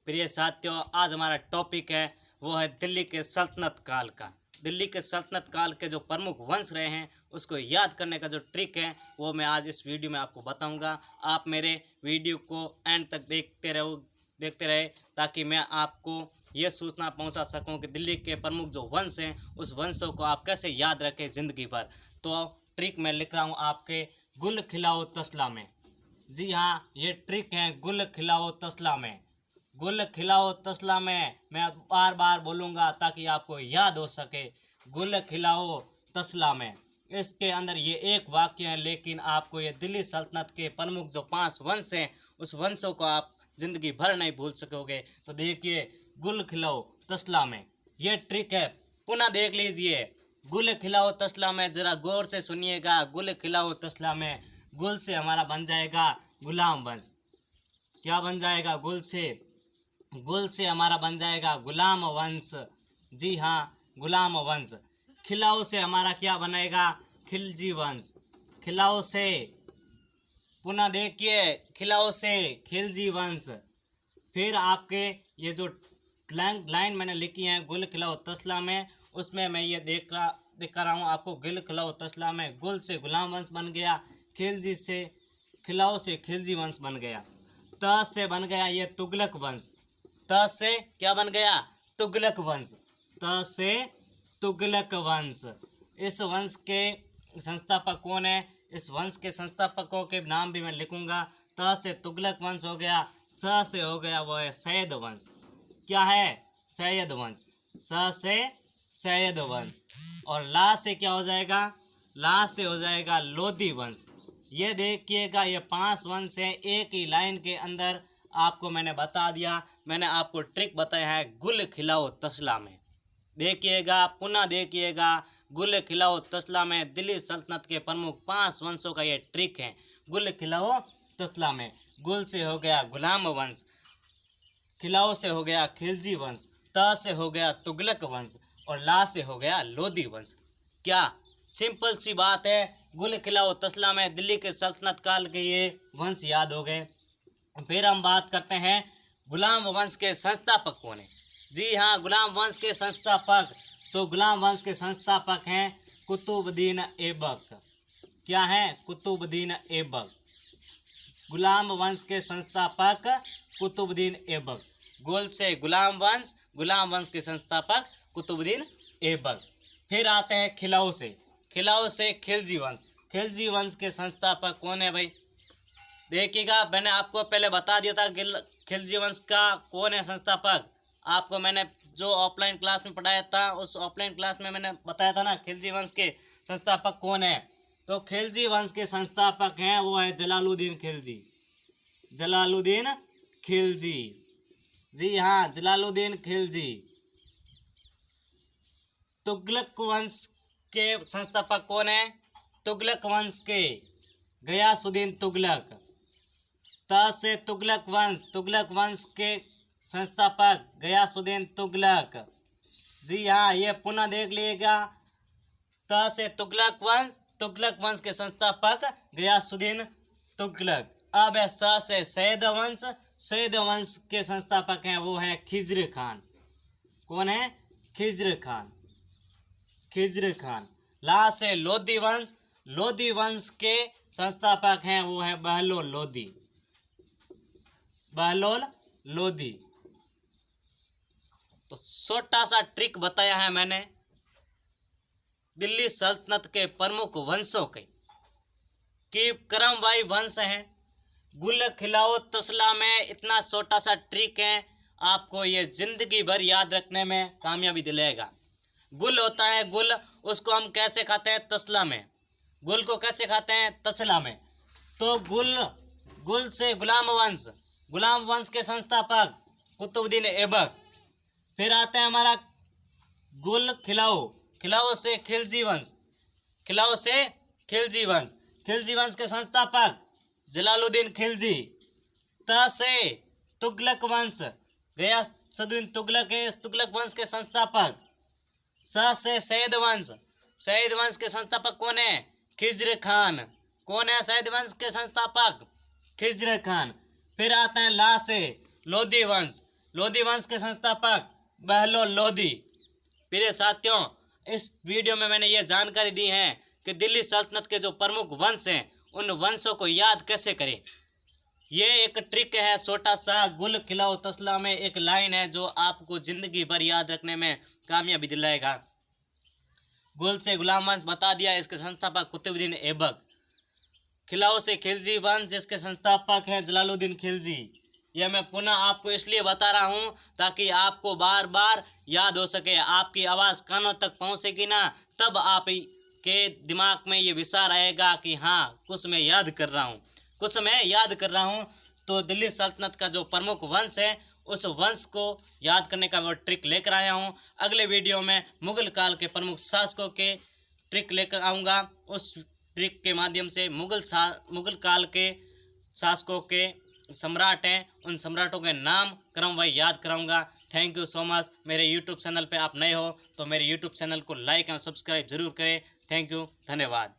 प्रिय साथियों, आज हमारा टॉपिक है वो है दिल्ली के सल्तनत काल का। दिल्ली के सल्तनत काल के जो प्रमुख वंश रहे हैं उसको याद करने का जो ट्रिक है वो मैं आज इस वीडियो में आपको बताऊंगा। आप मेरे वीडियो को एंड तक देखते रहे ताकि मैं आपको ये सूचना पहुंचा सकूं कि दिल्ली के प्रमुख जो वंश हैं उस वंशों को आप कैसे याद रखें ज़िंदगी भर। तो ट्रिक मैं लिख रहा हूँ आपके गुल खिलाओ तसला में। जी हाँ, ये ट्रिक है गुल खिलाओ तसला में। गुल खिलाओ तसला में मैं बार बार बोलूँगा ताकि आपको याद हो सके। गुल खिलाओ तसला में, इसके अंदर ये एक वाक्य है, लेकिन आपको ये दिल्ली सल्तनत के प्रमुख जो 5 वंश हैं उस वंशों को आप ज़िंदगी भर नहीं भूल सकोगे। तो देखिए, गुल खिलाओ तसला में ये ट्रिक है, पुनः देख लीजिए। गुल खिलाओ तसला में, ज़रा गौर से सुनिएगा। गुल खिलाओ तसला में, गुल से हमारा बन जाएगा गुलाम वंश। क्या बन जाएगा? गुल से हमारा बन जाएगा गुलाम वंश। जी हाँ, गुलाम वंश। खिलाओ से हमारा क्या बनेगा? खिलजी वंश। खिलाओ से, पुनः देखिए, खिलाओ से खिलजी वंश। फिर आपके ये जो लाइन मैंने लिखी है गुल खिलाओ तसला में, उसमें मैं ये दिखा रहा हूँ आपको। गुल खिलाओ तसला में गुल से गुलाम वंश बन गया, खिलजी से खिलाओ से खिलजी वंश बन गया। त से बन गया ये तुगलक वंश। त से क्या बन गया? तुगलक वंश। त से तुगलक वंश। इस वंश के संस्थापक कौन है? इस वंश के संस्थापकों के नाम भी मैं लिखूंगा। त से तुगलक वंश हो गया। स से हो गया वो है सैयद वंश। क्या है? सैयद वंश। स से सैयद वंश। और ला से क्या हो जाएगा? ला से हो जाएगा लोधी वंश। ये देखिएगा, ये 5 वंश हैं एक ही लाइन के अंदर। आपको मैंने बता दिया, मैंने आपको ट्रिक बताया है गुल खिलाओ तसला में। देखिएगा, पुनः देखिएगा। गुल खिलाओ तसला में दिल्ली सल्तनत के प्रमुख 5 वंशों का ये ट्रिक है। गुल खिलाओ तसला में गुल से हो गया गुलाम वंश, खिलाओ से हो गया खिलजी वंश, त से हो गया तुगलक वंश और ला से हो गया लोधी वंश। क्या सिंपल सी बात है। गुल खिलाओ तसला में दिल्ली के सल्तनत काल के ये वंश याद हो गए। फिर हम बात करते हैं गुलाम वंश के संस्थापक कौन है। जी हाँ, गुलाम वंश के संस्थापक, तो गुलाम वंश के संस्थापक हैं कुतुबुद्दीन ऐबक। क्या है? कुतुबुद्दीन ऐबक। गुलाम वंश के संस्थापक कुतुबुद्दीन ऐबक। गुल से गुलाम वंश के संस्थापक कुतुबुद्दीन ऐबक। फिर आते हैं खिलाओ से खिलजी वंश। खिलजी वंश के संस्थापक कौन है भाई? देखिएगा, मैंने आपको पहले बता दिया था खिलजी वंश का कौन है संस्थापक। आपको मैंने जो ऑफलाइन क्लास में पढ़ाया था उस ऑफलाइन क्लास में मैंने बताया था ना खिलजी वंश के संस्थापक कौन है। तो खिलजी वंश के संस्थापक हैं वो है जलालुद्दीन खिलजी। जलालुद्दीन खिलजी। जी हाँ, जलालुद्दीन खिलजी। तुगलक वंश के संस्थापक कौन है? तुगलक वंश के गयासुद्दीन तुगलक। त से तुगलक वंश के संस्थापक गयासुद्दीन तुगलक। जी हाँ, ये पुनः देख लीजिएगा। त से तुगलक वंश के संस्थापक गयासुद्दीन तुगलक। अब है स से सैयद वंश के संस्थापक हैं वो हैं खिज्र खान। कौन है? खिज्र खान। ला से लोधी वंश के संस्थापक हैं वो हैं बहलोल लोधी। तो छोटा सा ट्रिक बताया है मैंने दिल्ली सल्तनत के प्रमुख वंशों के कि क्रमवाई वंश हैं। गुल खिलाओ तसला में इतना छोटा सा ट्रिक है, आपको ये जिंदगी भर याद रखने में कामयाबी दिलाएगा। गुल होता है गुल, उसको हम कैसे खाते हैं? तसला में। गुल को कैसे खाते हैं? तसला में। तो गुल से गुलाम वंश के संस्थापक कुतुबुद्दीन ऐबक। फिर आता है हमारा गुल खिलाओ से खिलजी वंश के संस्थापक जलालुद्दीन खिलजी। त से तुगलक वंश गयासुद्दीन तुगलक है तुगलक वंश के संस्थापक। स से सैयद वंश के संस्थापक कौन है? खिज्र खान। कौन है सैयद वंश के संस्थापक? खिज्र खान। फिर आता है ला से लोधी लोधी वंश के संस्थापक बहलोल लोधी। प्रिय साथियों, इस वीडियो में मैंने ये जानकारी दी है कि दिल्ली सल्तनत के जो प्रमुख वंश हैं उन वंशों को याद कैसे करें। ये एक ट्रिक है, छोटा सा गुल खिलाओ तसला में एक लाइन है जो आपको जिंदगी भर याद रखने में कामयाबी दिलाएगा। गुल से गुलाम वंश बता दिया, इसके संस्थापक कुतुबुद्दीन ऐबक। खिलाओ से खिलजी वंश, जिसके संस्थापक हैं जलालुद्दीन खिलजी। यह मैं पुनः आपको इसलिए बता रहा हूँ ताकि आपको बार बार याद हो सके, आपकी आवाज़ कानों तक पहुँचेगी ना, तब आप के दिमाग में ये विचार आएगा कि हाँ कुछ मैं याद कर रहा हूँ। तो दिल्ली सल्तनत का जो प्रमुख वंश है उस वंश को याद करने का मैं ट्रिक लेकर आया हूँ। अगले वीडियो में मुगल काल के प्रमुख शासकों के ट्रिक लेकर आऊँगा। उस ट्रिक के माध्यम से मुगल काल के शासकों के सम्राट हैं, उन सम्राटों के नाम क्रम वही याद कराऊंगा। Thank you so much. मेरे यूट्यूब चैनल पे आप नए हो तो मेरे यूट्यूब चैनल को लाइक एवं सब्सक्राइब जरूर करें। थैंक यू, धन्यवाद।